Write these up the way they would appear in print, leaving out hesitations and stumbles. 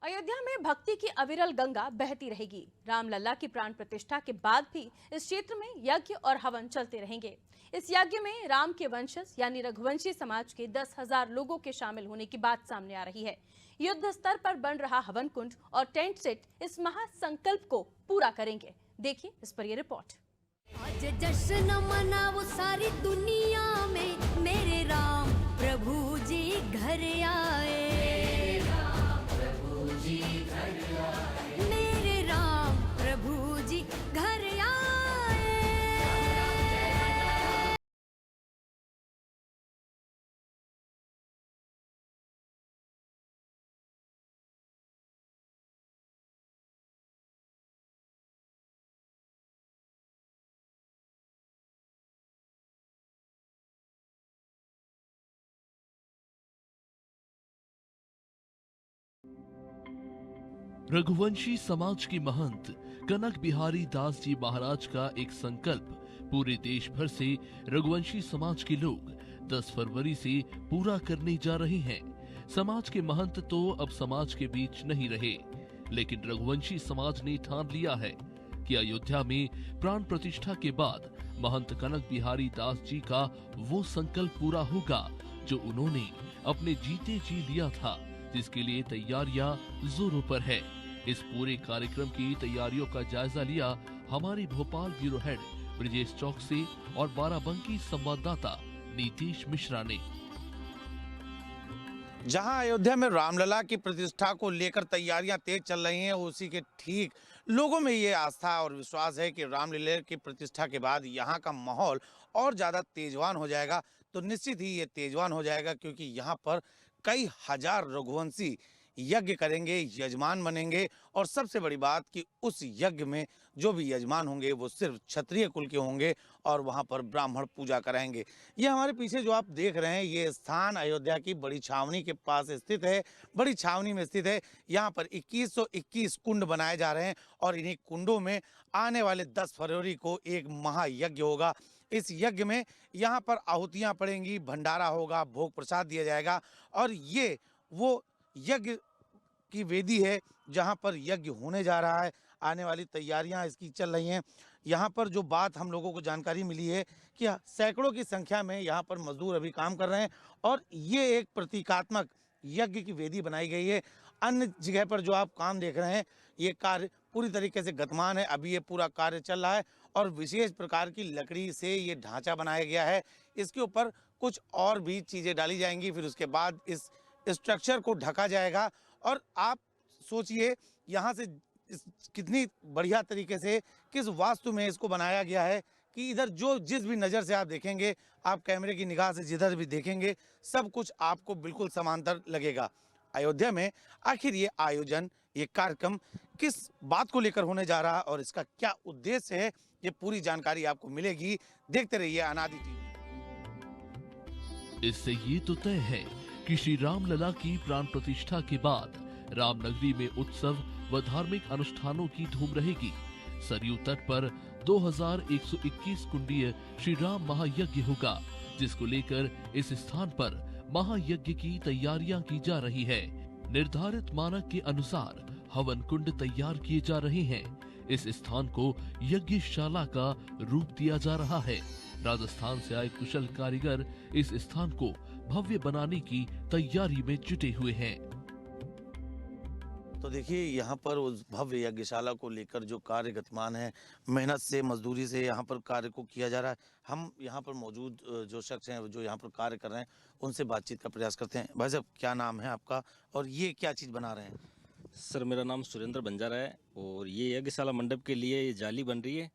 अयोध्या में भक्ति की अविरल गंगा बहती रहेगी। रामलला की प्राण प्रतिष्ठा के बाद भी इस क्षेत्र में यज्ञ और हवन चलते रहेंगे। इस यज्ञ में राम के वंशज यानी रघुवंशी समाज के 10,000 लोगों के शामिल होने की बात सामने आ रही है। युद्ध स्तर पर बन रहा हवन कुंड और टेंट सेट इस महासंकल्प को पूरा करेंगे। देखिए इस पर ये रिपोर्ट। आज जश्न मनाओ सारी दुनिया में, मेरे राम प्रभु जी घर आए। मेरे राम प्रभु जी घर आए। मेरे राम प्रभु जी घर आए। रघुवंशी समाज के महंत कनक बिहारी दास जी महाराज का एक संकल्प पूरे देश भर से रघुवंशी समाज के लोग 10 फरवरी से पूरा करने जा रहे हैं। समाज के महंत तो अब समाज के बीच नहीं रहे, लेकिन रघुवंशी समाज ने ठान लिया है कि अयोध्या में प्राण प्रतिष्ठा के बाद महंत कनक बिहारी दास जी का वो संकल्प पूरा होगा जो उन्होंने अपने जीते जी लिया था, जिसके लिए तैयारियां जोरों पर है। इस पूरे कार्यक्रम की तैयारियों का जायजा लिया हमारे भोपाल ब्यूरो हेड ब्रिजेश चौक से और बाराबंकी संवाददाता नीतीश मिश्रा ने। जहां अयोध्या में रामलला की प्रतिष्ठा को लेकर तैयारियां तेज चल रही हैं, उसी के ठीक लोगों में ये आस्था और विश्वास है कि रामलला की प्रतिष्ठा के बाद यहां का माहौल और ज़्यादा तेजवान हो जाएगा। तो निश्चित ही ये तेजवान हो जाएगा, क्योंकि यहाँ पर कई हजार रघुवंशी यज्ञ करेंगे, यजमान बनेंगे। और सबसे बड़ी बात कि उस यज्ञ में जो भी यजमान होंगे वो सिर्फ क्षत्रिय कुल के होंगे और वहाँ पर ब्राह्मण पूजा कराएंगे। ये हमारे पीछे जो आप देख रहे हैं, ये स्थान अयोध्या की बड़ी छावनी के पास स्थित है। बड़ी छावनी में स्थित है। यहाँ पर 2121 कुंड बनाए जा रहे हैं और इन्हीं कुंडों में आने वाले 10 फरवरी को एक महायज्ञ होगा। इस यज्ञ में यहाँ पर आहुतियाँ पड़ेंगी, भंडारा होगा, भोग प्रसाद दिया जाएगा। और ये वो यज्ञ की वेदी है जहाँ पर यज्ञ होने जा रहा है। आने वाली तैयारियां इसकी चल रही हैं। यहाँ पर जो बात हम लोगों को जानकारी मिली है कि सैकड़ों की संख्या में यहाँ पर मजदूर अभी काम कर रहे हैं और ये एक प्रतीकात्मक यज्ञ की वेदी बनाई गई है। अन्य जगह पर जो आप काम देख रहे हैं, ये कार्य पूरी तरीके से गतिमान है। अभी ये पूरा कार्य चल रहा है और विशेष प्रकार की लकड़ी से ये ढांचा बनाया गया है। इसके ऊपर कुछ और भी चीज़ें डाली जाएंगी, फिर उसके बाद इस स्ट्रक्चर को ढका जाएगा। और आप सोचिए यहाँ से कितनी बढ़िया तरीके से, किस वास्तु में इसको बनाया गया है कि इधर जो जिस भी नज़र से आप देखेंगे, आप कैमरे की निगाह से जिधर भी देखेंगे, सब कुछ आपको बिल्कुल समांतर लगेगा। अयोध्या में आखिर ये आयोजन, ये कार्यक्रम किस बात को लेकर होने जा रहा है और इसका क्या उद्देश्य है, ये पूरी जानकारी आपको मिलेगी। देखते रहिए अनादि टीवी। इससे ये तो तय है कि श्री रामलला की प्राण प्रतिष्ठा के बाद रामनगरी में उत्सव व धार्मिक अनुष्ठानों की धूम रहेगी। सरयू तट पर 2121 कुंडीय श्री राम महायज्ञ होगा, जिसको लेकर इस स्थान पर महायज्ञ की तैयारियां की जा रही है। निर्धारित मानक के अनुसार हवन कुंड तैयार किए जा रहे हैं। इस स्थान को यज्ञशाला का रूप दिया जा रहा है। राजस्थान से आए कुशल कारीगर इस स्थान को भव्य बनाने की तैयारी में जुटे हुए हैं। तो देखिए, यहाँ पर उस भव्य यज्ञशाला को लेकर जो कार्य गतिमान है, मेहनत से, मजदूरी से यहाँ पर कार्य को किया जा रहा है। हम यहाँ पर मौजूद जो शख्स हैं, जो यहाँ पर कार्य कर रहे हैं, उनसे बातचीत का प्रयास करते हैं। भाई साहब, क्या नाम है आपका और ये क्या चीज़ बना रहे हैं? सर, मेरा नाम सुरेंद्र बंजारा है और ये यज्ञशाला मंडप के लिए ये जाली बन रही है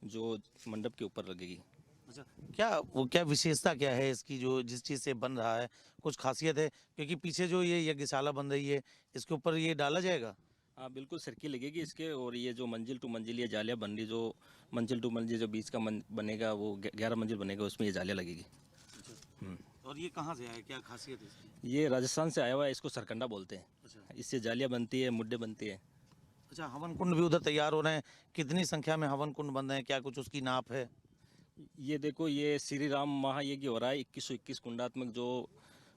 जो मंडप के ऊपर लगेगी। अच्छा, क्या विशेषता क्या है इसकी, जो जिस चीज़ से बन रहा है, कुछ खासियत है? क्योंकि पीछे जो ये यज्ञशाला बन रही है, इसके ऊपर ये डाला जाएगा। हाँ, बिल्कुल सर्किल लगेगी इसके। और ये जो मंजिल टू मंजिल ये जालियाँ बन रही, जो मंजिल टू मंजिल जो बीच का बनेगा वो 11 मंजिल बनेगा, उसमें ये जालियाँ लगेगी। और ये कहाँ से आया, क्या खासियत है इसकी? ये राजस्थान से आया हुआ है, इसको सरकंडा बोलते हैं। अच्छा, इससे जालियाँ बनती है, मुड्डे बनती है। अच्छा, हवन कुंड भी उधर तैयार हो रहे हैं। कितनी संख्या में हवन कुंड बन रहे हैं, क्या कुछ उसकी नाप है? ये देखो, ये श्री राम महायज्ञ हो रहा है 2121 कुंडात्मक, जो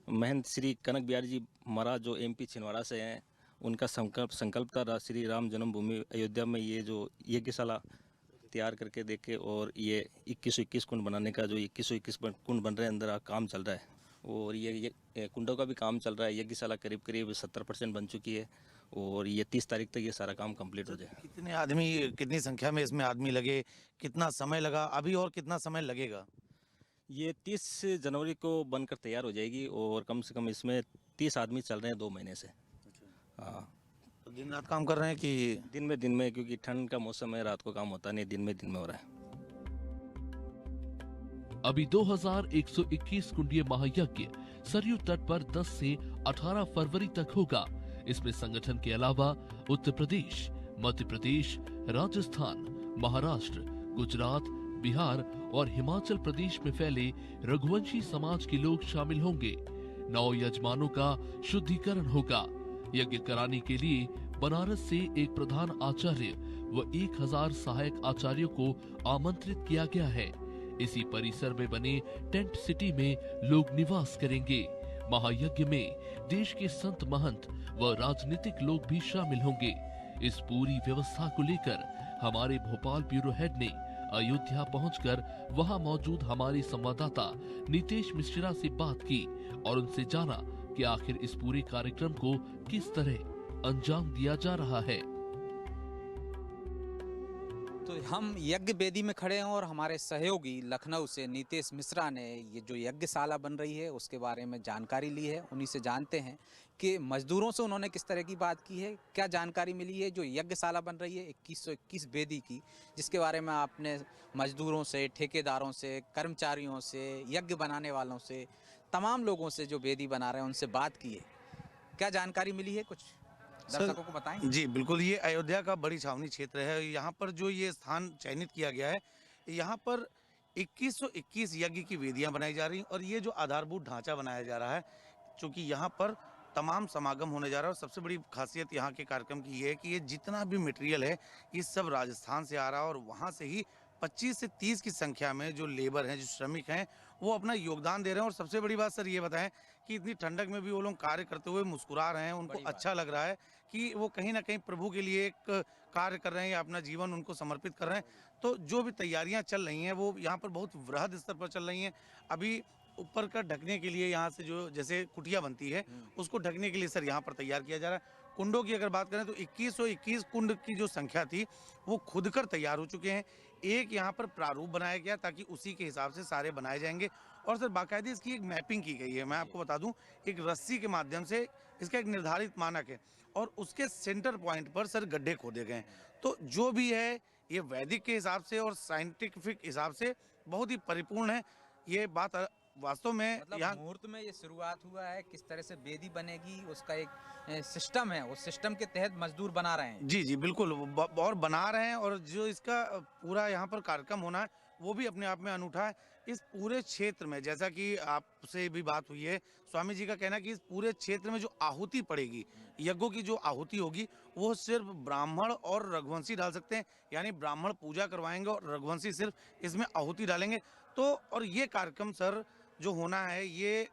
महंत श्री कनक बिहारी जी महाराज जो MP छिंदवाड़ा से हैं, उनका संकल्प था श्री राम जन्मभूमि अयोध्या में ये जो यज्ञशाला तैयार करके देखे, और ये 2121 कुंड बनाने का जो 2121 कुंड बन रहे हैं अंदर काम चल रहा है, और ये कुंडों का भी काम चल रहा है। यज्ञशाला करीब करीब 70% बन चुकी है, और ये 30 तारीख तक ये सारा काम कंप्लीट हो जाए। कितने आदमी, कितनी संख्या में इसमें आदमी लगे, कितना समय लगा अभी और कितना समय लगेगा? ये 30 जनवरी को बनकर तैयार हो जाएगी, और कम से कम इसमें 30 आदमी चल रहे हैं 2 महीने से। हाँ, तो दिन रात काम कर रहे हैं कि दिन में, क्योंकि ठंड का मौसम है, रात को काम होता नहीं, दिन में हो रहा है। अभी 2121 कुंडीय महायज्ञ सरयू तट पर 10 से 18 फरवरी तक होगा। इसमें संगठन के अलावा उत्तर प्रदेश, मध्य प्रदेश, राजस्थान, महाराष्ट्र, गुजरात, बिहार और हिमाचल प्रदेश में फैले रघुवंशी समाज के लोग शामिल होंगे। 9 यजमानों का शुद्धिकरण होगा। यज्ञ कराने के लिए बनारस से एक प्रधान आचार्य व 1000 सहायक आचार्यों को आमंत्रित किया गया है। इसी परिसर में बने टेंट सिटी में लोग निवास करेंगे। महायज्ञ में देश के संत महंत व राजनीतिक लोग भी शामिल होंगे। इस पूरी व्यवस्था को लेकर हमारे भोपाल ब्यूरो हेड ने अयोध्या पहुंचकर वहां मौजूद हमारे संवाददाता नीतेश मिश्रा से बात की और उनसे जाना कि आखिर इस पूरे कार्यक्रम को किस तरह अंजाम दिया जा रहा है। तो हम यज्ञ वेदी में खड़े हैं और हमारे सहयोगी लखनऊ से नीतेश मिश्रा ने ये जो यज्ञशाला बन रही है उसके बारे में जानकारी ली है। उन्हीं से जानते हैं कि मजदूरों से उन्होंने किस तरह की बात की है, क्या जानकारी मिली है। जो यज्ञशाला बन रही है 2121 वेदी की, जिसके बारे में आपने मजदूरों से, ठेकेदारों से, कर्मचारियों से, यज्ञ बनाने वालों से, तमाम लोगों से जो वेदी बना रहे हैं उनसे बात की है। क्या जानकारी मिली है, कुछ दर्शकों को बताएं। जी बिल्कुल, ये अयोध्या का बड़ी छावनी क्षेत्र है। यहाँ पर जो ये स्थान चयनित किया गया है, यहाँ पर 2121 यज्ञ की वेदियां बनाई जा रही हैं और ये जो आधारभूत ढांचा बनाया जा रहा है, चूँकि यहाँ पर तमाम समागम होने जा रहा है। और सबसे बड़ी खासियत यहाँ के कार्यक्रम की ये है कि ये जितना भी मटेरियल है ये सब राजस्थान से आ रहा है और वहाँ से ही 25 से 30 की संख्या में जो लेबर हैं, जो श्रमिक हैं, वो अपना योगदान दे रहे हैं। और सबसे बड़ी बात सर ये बताएं कि इतनी ठंडक में भी वो लोग कार्य करते हुए मुस्कुरा रहे हैं। उनको अच्छा लग रहा है कि वो कहीं ना कहीं प्रभु के लिए एक कार्य कर रहे हैं या अपना जीवन उनको समर्पित कर रहे हैं। तो जो भी तैयारियां चल रही हैं वो यहाँ पर बहुत वृहद स्तर पर चल रही हैं। अभी ऊपर का ढकने के लिए यहाँ से जो जैसे कुटिया बनती है उसको ढकने के लिए सर यहाँ पर तैयार किया जा रहा है। कुंडों की अगर बात करें तो 2121 कुंड की जो संख्या थी वो खुद कर तैयार हो चुके हैं। एक यहाँ पर प्रारूप बनाया गया ताकि उसी के हिसाब से सारे बनाए जाएंगे। और सर बाकायदे इसकी एक मैपिंग की गई है। मैं आपको बता दूं, एक रस्सी के माध्यम से इसका एक निर्धारित मानक है और उसके सेंटर पॉइंट पर सर गड्ढे खोदे गए हैं। तो जो भी है ये वैदिक के हिसाब से और साइंटिफिक हिसाब से बहुत ही परिपूर्ण है। ये बात वास्तव में मतलब यहाँ मुहूर्त में ये शुरुआत हुआ है, किस तरह से वेदी बनेगी उसका एक सिस्टम है, उस सिस्टम के तहत मजदूर बना रहे हैं। जी जी बिल्कुल, और बना रहे हैं। और जो इसका पूरा यहाँ पर कार्यक्रम होना है वो भी अपने आप में अनूठा है। इस पूरे क्षेत्र में, जैसा कि आपसे भी बात हुई है, स्वामी जी का कहना है कि इस पूरे क्षेत्र में जो आहुति पड़ेगी, यज्ञों की जो आहुति होगी, वो सिर्फ ब्राह्मण और रघुवंशी डाल सकते हैं। यानी ब्राह्मण पूजा करवाएंगे और रघुवंशी सिर्फ इसमें आहुति डालेंगे। तो और ये कार्यक्रम सर जो होना है ये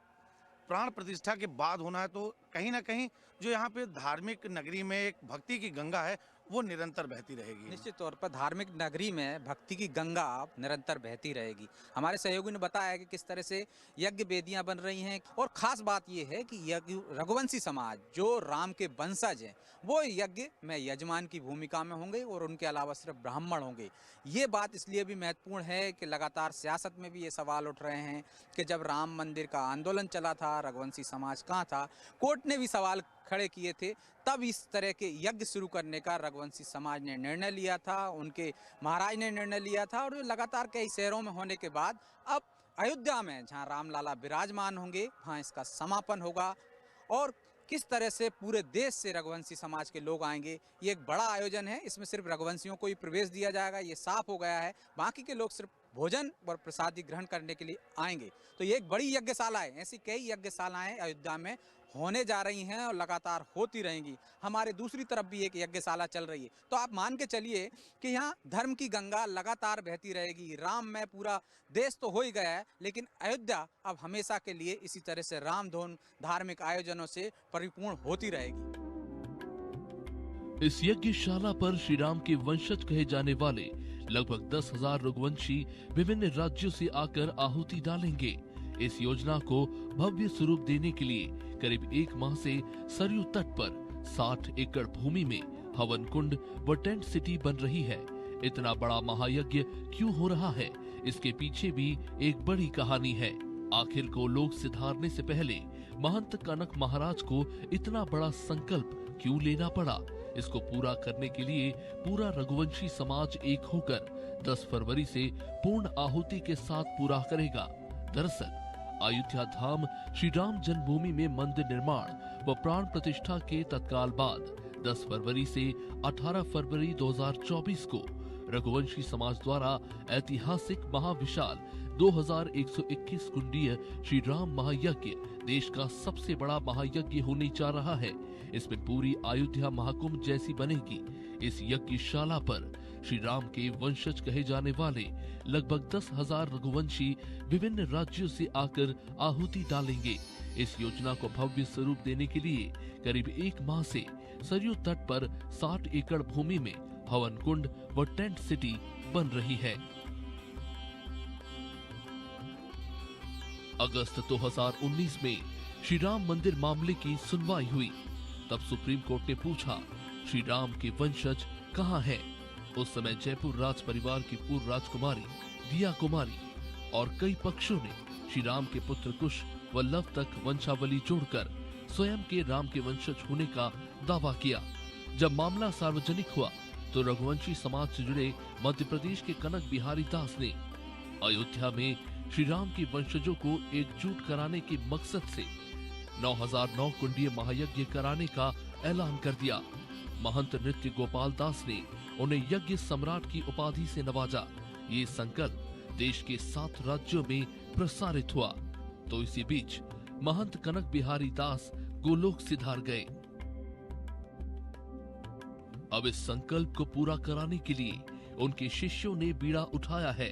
प्राण प्रतिष्ठा के बाद होना है। तो कहीं ना कहीं जो यहाँ पे धार्मिक नगरी में एक भक्ति की गंगा है वो निरंतर बहती रहेगी। निश्चित तौर पर धार्मिक नगरी में भक्ति की गंगा निरंतर बहती रहेगी। हमारे सहयोगी ने बताया कि किस तरह से यज्ञ वेदियां बन रही हैं। और खास बात यह है कि यज्ञ रघुवंशी समाज जो राम के वंशज हैं वो यज्ञ में यजमान की भूमिका में होंगे और उनके अलावा सिर्फ ब्राह्मण होंगे। ये बात इसलिए भी महत्वपूर्ण है कि लगातार सियासत में भी ये सवाल उठ रहे हैं कि जब राम मंदिर का आंदोलन चला था, रघुवंशी समाज कहाँ था। कोर्ट ने भी सवाल खड़े किए थे, तब इस तरह के यज्ञ शुरू करने का रघुवंशी समाज ने निर्णय लिया था, उनके महाराज ने निर्णय लिया था। और लगातार कई शहरों में होने के बाद अब अयोध्या में जहां रामलला विराजमान होंगे वहां इसका समापन होगा। और किस तरह से पूरे देश से रघुवंशी समाज के लोग आएंगे, ये एक बड़ा आयोजन है। इसमें सिर्फ रघुवंशियों को ही प्रवेश दिया जाएगा, ये साफ हो गया है। बाकी के लोग सिर्फ भोजन और प्रसादी ग्रहण करने के लिए आएंगे। तो ये एक बड़ी यज्ञशाला है। ऐसी कई यज्ञशालाएं अयोध्या में होने जा रही हैं और लगातार होती रहेंगी। हमारे दूसरी तरफ भी एक यज्ञशाला चल रही है। तो आप मान के चलिए कि यहाँ धर्म की गंगा लगातार बहती रहेगी। राम में पूरा देश तो हो ही गया है, लेकिन अयोध्या अब हमेशा के लिए इसी तरह से रामधुन धार्मिक आयोजनों से परिपूर्ण होती रहेगी। इस यज्ञशाला पर श्री राम के वंशज कहे जाने वाले लगभग 10,000 रघुवंशी विभिन्न राज्यों से आकर आहुति डालेंगे। इस योजना को भव्य स्वरूप देने के लिए करीब 1 माह से सरयू तट पर 60 एकड़ भूमि में हवन कुंड व टेंट सिटी बन रही है। इतना बड़ा महायज्ञ क्यों हो रहा है, इसके पीछे भी एक बड़ी कहानी है। आखिर को लोग सिधारने से पहले महंत कनक महाराज को इतना बड़ा संकल्प क्यों लेना पड़ा? इसको पूरा करने के लिए पूरा रघुवंशी समाज एक होकर 10 फरवरी से पूर्ण आहुति के साथ पूरा करेगा। दरअसल अयोध्या धाम श्री राम जन्मभूमि में मंदिर निर्माण व प्राण प्रतिष्ठा के तत्काल बाद 10 फरवरी से 18 फरवरी 2024 को रघुवंशी समाज द्वारा ऐतिहासिक महाविशाल 2121 कुंडीय श्री राम महायज्ञ देश का सबसे बड़ा महायज्ञ होने जा रहा है। इसमें पूरी अयोध्या महाकुंभ जैसी बनेगी। इस यज्ञशाला पर श्री राम के वंशज कहे जाने वाले लगभग 10,000 रघुवंशी विभिन्न राज्यों से आकर आहुति डालेंगे। इस योजना को भव्य स्वरूप देने के लिए करीब 1 माह से सरयू तट पर 60 एकड़ भूमि में हवन कुंड व टेंट सिटी बन रही है। अगस्त 2019 में श्री राम मंदिर मामले की सुनवाई हुई। तब सुप्रीम कोर्ट ने पूछा, श्री राम के वंशज कहां हैं? उस समय जयपुर राज परिवार की पूर्व राजकुमारी दिया कुमारी और कई पक्षों ने श्री राम के पुत्र कुश व लव तक वंशावली जोड़कर स्वयं के राम के वंशज होने का दावा किया। जब मामला सार्वजनिक हुआ तो रघुवंशी समाज से जुड़े मध्य प्रदेश के कनक बिहारी दास ने अयोध्या में श्री राम के वंशजों को एकजुट कराने के मकसद से 9009 कुंडीय महायज्ञ कराने का ऐलान कर दिया। महंत नृत्य गोपाल दास ने उन्हें यज्ञ सम्राट की उपाधि से नवाजा। ये संकल्प देश के 7 राज्यों में प्रसारित हुआ। तो इसी बीच महंत कनक बिहारी दास गोलोक सिधार गए। अब इस संकल्प को पूरा कराने के लिए उनके शिष्यों ने बीड़ा उठाया है।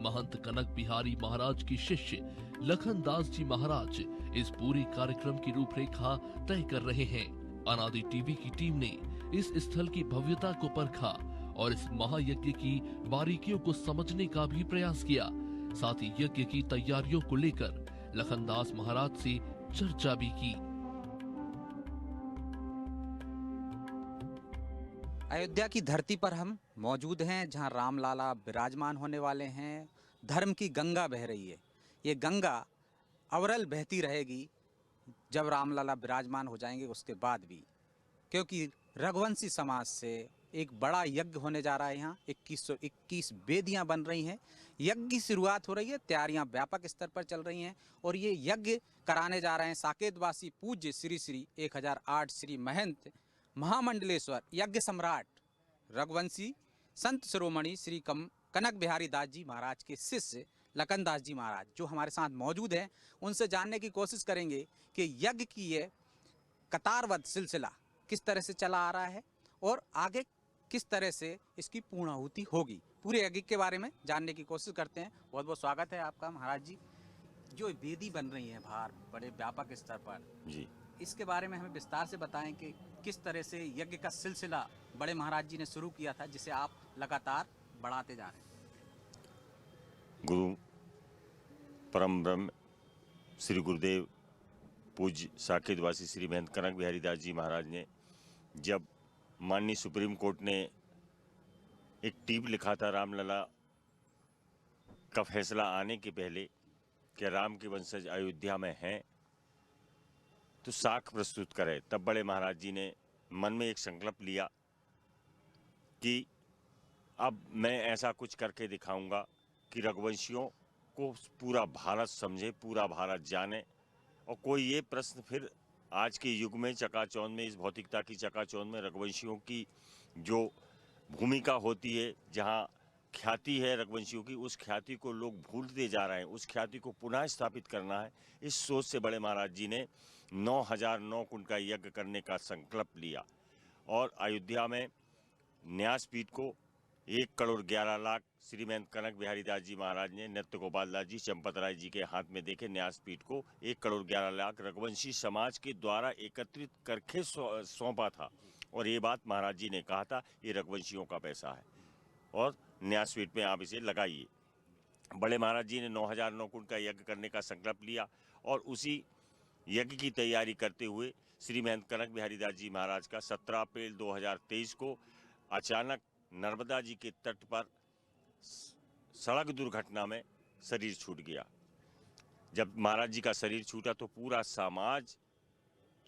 महंत कनक बिहारी महाराज के शिष्य लखन दास जी महाराज इस पूरी कार्यक्रम की रूपरेखा तय कर रहे हैं। अनादि टीवी की टीम ने इस स्थल की भव्यता को परखा और इस महायज्ञ की बारीकियों को समझने का भी प्रयास किया। साथ ही यज्ञ की तैयारियों को लेकर लखनदास महाराज से चर्चा भी की। अयोध्या की धरती पर हम मौजूद हैं, जहां रामलाला विराजमान होने वाले हैं। धर्म की गंगा बह रही है। ये गंगा अविरल बहती रहेगी जब रामलाला विराजमान हो जाएंगे उसके बाद भी, क्योंकि रघुवंशी समाज से एक बड़ा यज्ञ होने जा रहा है। यहाँ 2121 वेदियाँ बन रही हैं। यज्ञ की शुरुआत हो रही है, तैयारियां व्यापक स्तर पर चल रही हैं और ये यज्ञ कराने जा रहे हैं साकेतवासी पूज्य श्री श्री 1008 श्री महंत महामंडलेश्वर यज्ञ सम्राट रघुवंशी संत शिरोमणि श्री कनक बिहारी दास जी महाराज के शिष्य लखन दास जी महाराज, जो हमारे साथ मौजूद हैं। उनसे जानने की कोशिश करेंगे कि यज्ञ की ये कतारबद्ध सिलसिला किस तरह से चला आ रहा है और आगे किस तरह से इसकी पूर्णाहुति होगी। पूरे यज्ञ के बारे में जानने की कोशिश करते हैं। बहुत बहुत स्वागत है आपका महाराज जी। जो वेदी बन रही है बाहर बड़े व्यापक स्तर पर जी, इसके बारे में हमें विस्तार से बताएं कि किस तरह से यज्ञ का सिलसिला बड़े महाराज जी ने शुरू किया था, जिसे आप लगातार बढ़ाते जा रहे हैं। गुरु परम ब्रह्म श्री गुरुदेव पूज्य साकेतवासी श्री महंत कनक बिहारी दास जी महाराज ने जब माननीय सुप्रीम कोर्ट ने एक टीप लिखा था रामलला का फैसला आने के पहले कि राम के वंशज अयोध्या में हैं तो साख प्रस्तुत करे, तब बड़े महाराज जी ने मन में एक संकल्प लिया कि अब मैं ऐसा कुछ करके दिखाऊंगा कि रघुवंशियों को पूरा भारत समझे, पूरा भारत जाने और कोई ये प्रश्न फिर आज के युग में चकाचौंध में, इस भौतिकता की चकाचौंध में रघुवंशियों की जो भूमिका होती है, जहाँ ख्याति है रघुवंशियों की, उस ख्याति को लोग भूलते जा रहे हैं। उस ख्याति को पुनः स्थापित करना है। इस सोच से बड़े महाराज जी ने 9009 कुंड का यज्ञ करने का संकल्प लिया और अयोध्या में न्यासपीठ को 1 करोड़ 11 लाख श्री महंत कनक बिहारी दास जी महाराज ने नृत्य गोपाल दास जी चंपत राय जी के हाथ में देके न्यासपीठ को 1 करोड़ 11 लाख रघुवंशी समाज के द्वारा एकत्रित करके सौंपा था और ये बात महाराज जी ने कहा था, ये रघुवंशियों का पैसा है और न्यासपीठ में आप इसे लगाइए। बड़े महाराज जी ने 9009 कुंड का यज्ञ करने का संकल्प लिया और उसी यज्ञ की तैयारी करते हुए श्री महंत कनक बिहारी दास जी महाराज का 17 अप्रैल 2023 को अचानक नर्मदा जी के तट पर सड़क दुर्घटना में शरीर छूट गया। जब महाराज जी का शरीर छूटा तो पूरा समाज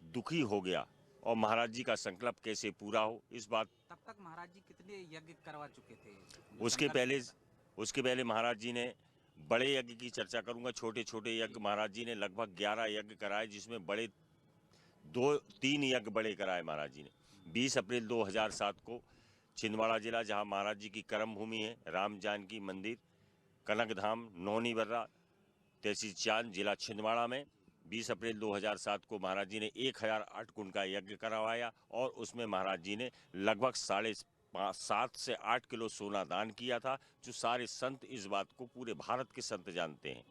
दुखी हो गया और महाराज जी का संकल्प कैसे पूरा हो, इस बात। तब तक महाराज जी कितने यज्ञ करवा चुके थे? उसके पहले महाराज जी ने बड़े यज्ञ की चर्चा करूंगा। छोटे छोटे यज्ञ महाराज जी ने लगभग 11 यज्ञ कराए, जिसमें बड़े 2-3 यज्ञ बड़े कराए महाराज जी ने। 20 अप्रैल 2007 को छिंदवाड़ा जिला, जहां महाराज जी की कर्म भूमि है, राम जानकी मंदिर, कनक धाम, नौनी बर्रा, तहसील चांद, जिला छिंदवाड़ा में 20 अप्रैल 2007 को महाराज जी ने 1008 कुंड का यज्ञ करवाया और उसमें महाराज जी ने लगभग 7 से 8 किलो सोना दान किया था, जो सारे संत इस बात को, पूरे भारत के संत जानते हैं।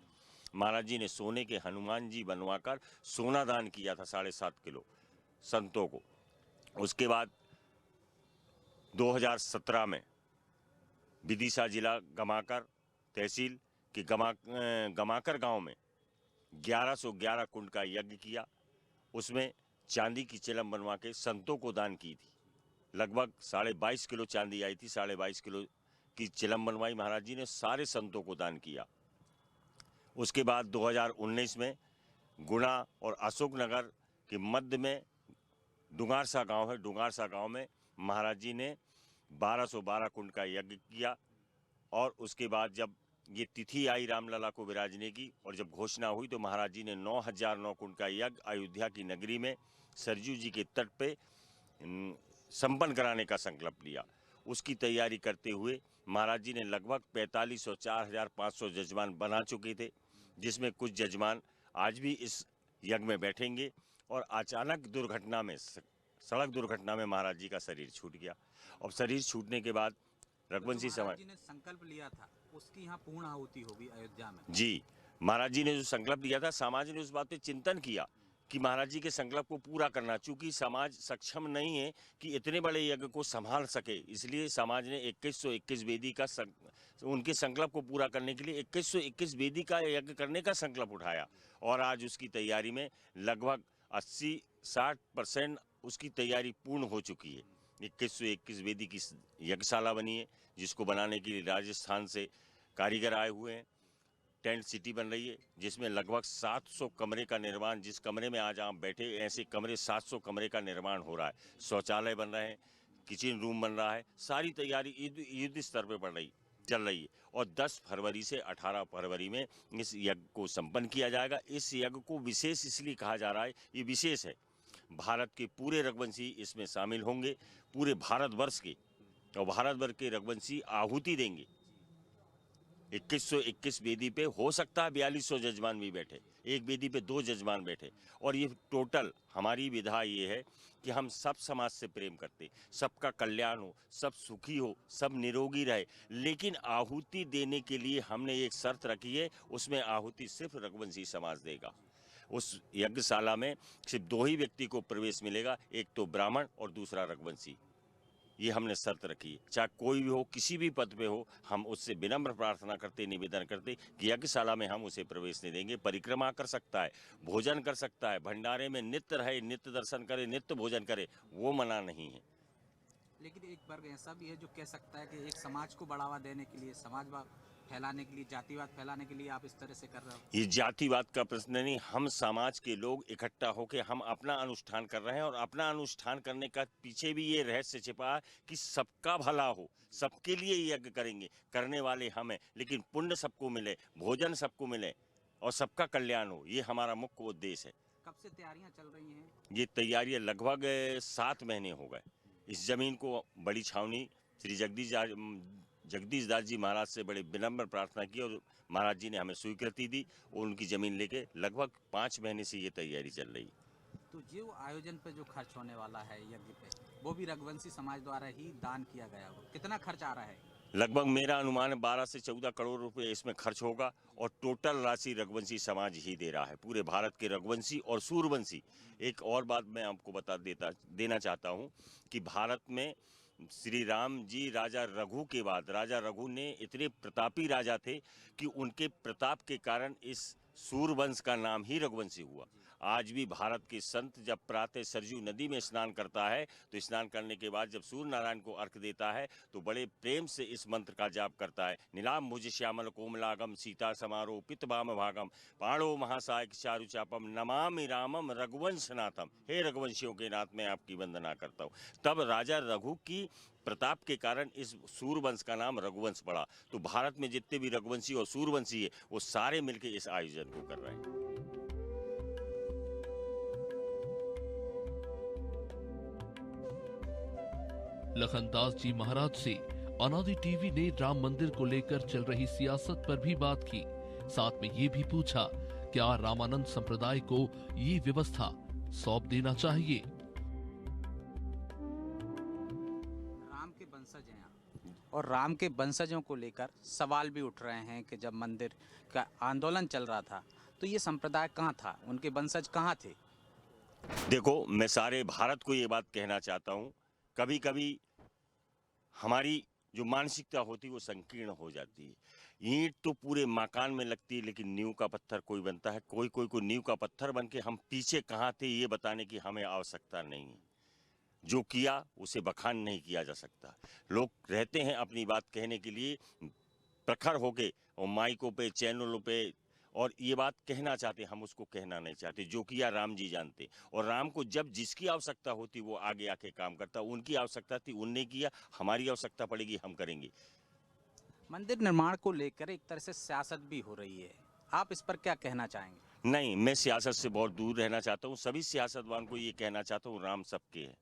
महाराज जी ने सोने के हनुमान जी बनवाकर सोना दान किया था 7.5 किलो संतों को। उसके बाद 2017 में विदिशा जिला गमाकर तहसील के गमाकर गांव में 1111 कुंड का यज्ञ किया। उसमें चांदी की चिलम बनवा के संतों को दान की थी। लगभग 22.5 किलो चांदी आई थी, 22.5 किलो की चिलम बनवाई महाराज जी ने, सारे संतों को दान किया। उसके बाद 2019 में गुना और अशोकनगर के मध्य में डुंगारसा गांव है, डुंगारसा गांव में महाराज जी ने 1212 कुंड का यज्ञ किया। और उसके बाद जब ये तिथि आई रामलला को विराजने की और जब घोषणा हुई तो महाराज जी ने 9009 कुंड का यज्ञ अयोध्या की नगरी में सरजू जी के तट पे संपन्न कराने का संकल्प लिया। उसकी तैयारी करते हुए महाराज जी ने लगभग 45 और 4500 जजमान बना चुके थे, जिसमें कुछ जजमान आज भी इस यज्ञ में बैठेंगे। और अचानक दुर्घटना में, सड़क दुर्घटना में महाराज जी का शरीर छूट गया। और शरीर छूटने के बाद रघुवंशी समाज जी ने संकल्प लिया था, उसकी यहाँ पूर्ण आहुति होगी अयोध्या में। जी, महाराज जी ने जो संकल्प लिया था, समाज ने उस बात पे चिंतन किया कि महाराज जी के संकल्प को पूरा करना, चूंकि समाज सक्षम नहीं है कि इतने बड़े यज्ञ को संभाल सके, इसलिए समाज ने 2121 वेदी का उनके संकल्प को पूरा करने के लिए 2121 वेदी का यज्ञ करने का संकल्प उठाया। और आज उसकी तैयारी में लगभग 80-60% उसकी तैयारी पूर्ण हो चुकी है। 2121 वेदी की यज्ञशाला बनी है, जिसको बनाने के लिए राजस्थान से कारीगर आए हुए हैं। टेंट सिटी बन रही है, जिसमें लगभग 700 कमरे का निर्माण, जिस कमरे में आज आप बैठे ऐसे कमरे 700 कमरे का निर्माण हो रहा है। शौचालय बन रहे हैं, किचन रूम बन रहा है, सारी तैयारी युद्ध स्तर पर चल रही है। और 10 फरवरी से 18 फरवरी में इस यज्ञ को संपन्न किया जाएगा। इस यज्ञ को विशेष इसलिए कहा जा रहा है, ये विशेष है, भारत के पूरे रघुवंशी इसमें शामिल होंगे, पूरे भारतवर्ष के, और भारतवर्ष के रघुवंशी आहुति देंगे। 2121 वेदी पे हो सकता है 4200 जजमान भी बैठे, एक वेदी पे 2 जजमान बैठे। और ये टोटल हमारी विधा ये है कि हम सब समाज से प्रेम करते, सबका कल्याण हो, सब सुखी हो, सब निरोगी रहे। लेकिन आहुति देने के लिए हमने एक शर्त रखी है, उसमें आहुति सिर्फ रघुवंशी समाज देगा। उस यज्ञशाला में सिर्फ 2 ही व्यक्ति को प्रवेश मिलेगा, एक तो ब्राह्मण और दूसरा रघुवंशी। ये हमने शर्त रखी है, चाहे कोई भी हो, किसी भी पद पे हो, हम उससे विनम्र प्रार्थना करते, निवेदन करते कि यज्ञशाला में हम उसे प्रवेश नहीं देंगे। परिक्रमा कर सकता है, भोजन कर सकता है, भंडारे में नित्य रहे, नित्य दर्शन करे, नित्य भोजन करे, वो मना नहीं है। लेकिन एक वर्ग ऐसा भी है जो कह सकता है कि एक समाज को बढ़ावा देने के लिए, समाजवाद फैलाने के लिए, जातिवाद फैलाने के लिए आप इस तरह से कर रहे हो। ये जातिवाद का प्रश्न नहीं, हम समाज के लोग इकट्ठा होकर हम अपना अनुष्ठान कर रहे हैं। और अपना अनुष्ठान करने का पीछे भी ये रहस्य छिपा है कि सबका भला हो, सबके लिए यज्ञ करेंगे, करने वाले हम हैं, लेकिन पुण्य सबको मिले, भोजन सबको मिले और सबका कल्याण हो, ये हमारा मुख्य उद्देश्य है। कब से तैयारियां चल रही हैं? ये तैयारियां लगभग 7 महीने हो गए। इस जमीन को बड़ी छावनी श्री जगदीश दास जी महाराज से बड़े विनम्र प्रार्थना की और महाराज जी ने हमें स्वीकृति दी और उनकी जमीन लेके लगभग 5 महीने से ये तैयारी चल रही। तो जो आयोजन पे जो खर्च होने वाला है यज्ञ पे, वो भी रघुवंशी समाज द्वारा ही दान किया गया हो, कितना खर्च आ रहा है? लगभग मेरा अनुमान है 12 से 14 करोड़ रुपए इसमें खर्च होगा और टोटल राशि रघुवंशी समाज ही दे रहा है, पूरे भारत के रघुवंशी और सूर्यवंशी। एक और बात मैं आपको देना चाहता हूं कि भारत में श्री राम जी राजा रघु के बाद, राजा रघु ने इतने प्रतापी राजा थे कि उनके प्रताप के कारण इस सूर्यवंश का नाम ही रघुवंशी हुआ। आज भी भारत के संत जब प्रातः सरयू नदी में स्नान करता है तो स्नान करने के बाद जब सूर्य नारायण को अर्घ देता है तो बड़े प्रेम से इस मंत्र का जाप करता है। नीलाम भुज श्यामल कोमलागम सीता समारोह पित वाम भागम पाणो महासायक चारु चापम नमामि रामम रघुवंशनाथम। हे रघुवंशियों के नाथ मैं आपकी वंदना करता हूँ। तब राजा रघु की प्रताप के कारण इस सूर्यवंश का नाम रघुवंश पड़ा। तो भारत में जितने भी रघुवंशी और सूर्यवंशी है वो सारे मिलकर इस आयोजन को कर रहे हैं। लखनदास जी महाराज से अनादि टीवी ने राम मंदिर को लेकर चल रही सियासत पर भी बात की। साथ में ये भी पूछा, क्या रामानंद संप्रदाय को ये व्यवस्था सौंप देना चाहिए? राम के वंशज हैं और राम के वंशजों को लेकर सवाल भी उठ रहे हैं कि जब मंदिर का आंदोलन चल रहा था तो ये संप्रदाय कहाँ था, उनके वंशज कहाँ थे? देखो, मैं सारे भारत को ये बात कहना चाहता हूँ, कभी कभी हमारी जो मानसिकता होती है वो संकीर्ण हो जाती है। ईंट तो पूरे मकान में लगती है लेकिन नींव का पत्थर कोई बनता है, कोई को नींव का पत्थर बन के हम पीछे कहाँ थे ये बताने की हमें आवश्यकता नहीं है। जो किया उसे बखान नहीं किया जा सकता। लोग रहते हैं अपनी बात कहने के लिए प्रखर होके और माइकों पे, चैनलों पे, और ये बात कहना चाहते, हम उसको कहना नहीं चाहते। जो किया राम जी जानते, और राम को जब जिसकी आवश्यकता होती वो आगे आके काम करता। उनकी आवश्यकता थी, उनने किया, हमारी आवश्यकता पड़ेगी, हम करेंगे। मंदिर निर्माण को लेकर एक तरह से सियासत भी हो रही है, आप इस पर क्या कहना चाहेंगे? नहीं, मैं सियासत से बहुत दूर रहना चाहता हूँ। सभी सियासतवान को ये कहना चाहता हूँ, राम सबके है।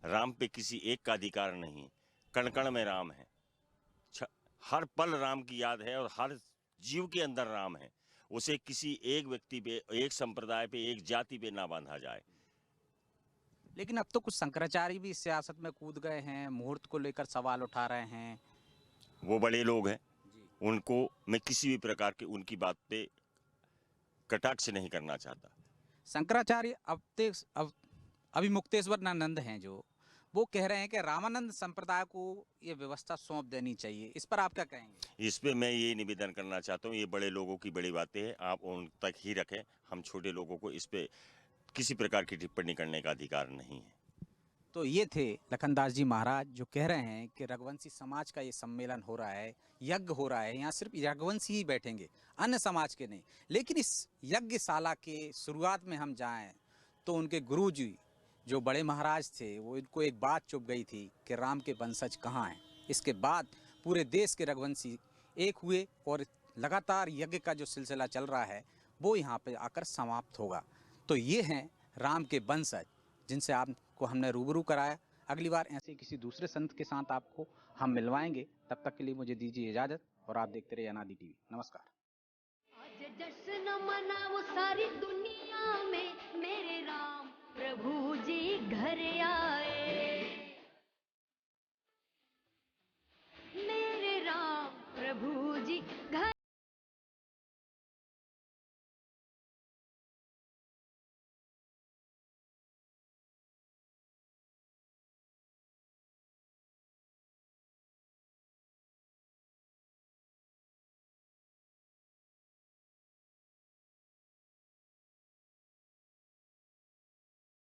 राम पे किसी एक का अधिकार नहीं है। कण कण में राम है, हर पल राम की याद है और हर जीव के अंदर राम है। उसे किसी एक व्यक्ति पे, एक संप्रदाय पे, एक जाति पे ना बांधा जाए। लेकिन अब तो कुछ शंकराचार्य भी सियासत में कूद गए हैं, मुहूर्त को लेकर सवाल उठा रहे हैं। वो बड़े लोग हैं, उनको मैं किसी भी प्रकार की उनकी बात पे कटाक्ष नहीं करना चाहता। शंकराचार्य अभी मुक्तेश्वरानंद हैं जो, वो कह रहे हैं कि रामानंद संप्रदाय को ये व्यवस्था सौंप देनी चाहिए। इस पर आप क्या कहेंगे? इस पे मैं ये निवेदन करना चाहता हूँ, ये बड़े लोगों की बड़ी बातें हैं, आप उन तक ही रखें। हम छोटे लोगों को इस पे किसी प्रकार की टिप्पणी करने का अधिकार नहीं है। तो ये थे लखनदास जी महाराज जो कह रहे हैं कि रघुवंशी समाज का ये सम्मेलन हो रहा है, यज्ञ हो रहा है, यहाँ सिर्फ रघुवंशी ही बैठेंगे, अन्य समाज के नहीं। लेकिन इस यज्ञशाला के शुरुआत में हम जाएं तो उनके गुरुजी जो बड़े महाराज थे, वो इनको एक बात चुभ गई थी कि राम के वंशज कहाँ हैं। इसके बाद पूरे देश के रघुवंशी एक हुए और लगातार यज्ञ का जो सिलसिला चल रहा है वो यहाँ पे आकर समाप्त होगा। तो ये हैं राम के वंशज जिनसे आपको हमने रूबरू कराया। अगली बार ऐसे किसी दूसरे संत के साथ आपको हम मिलवाएंगे। तब तक के लिए मुझे दीजिए इजाज़त और आप देखते रहिए अनादि टीवी। नमस्कार। आज जश्न मनाओ सारी दुनिया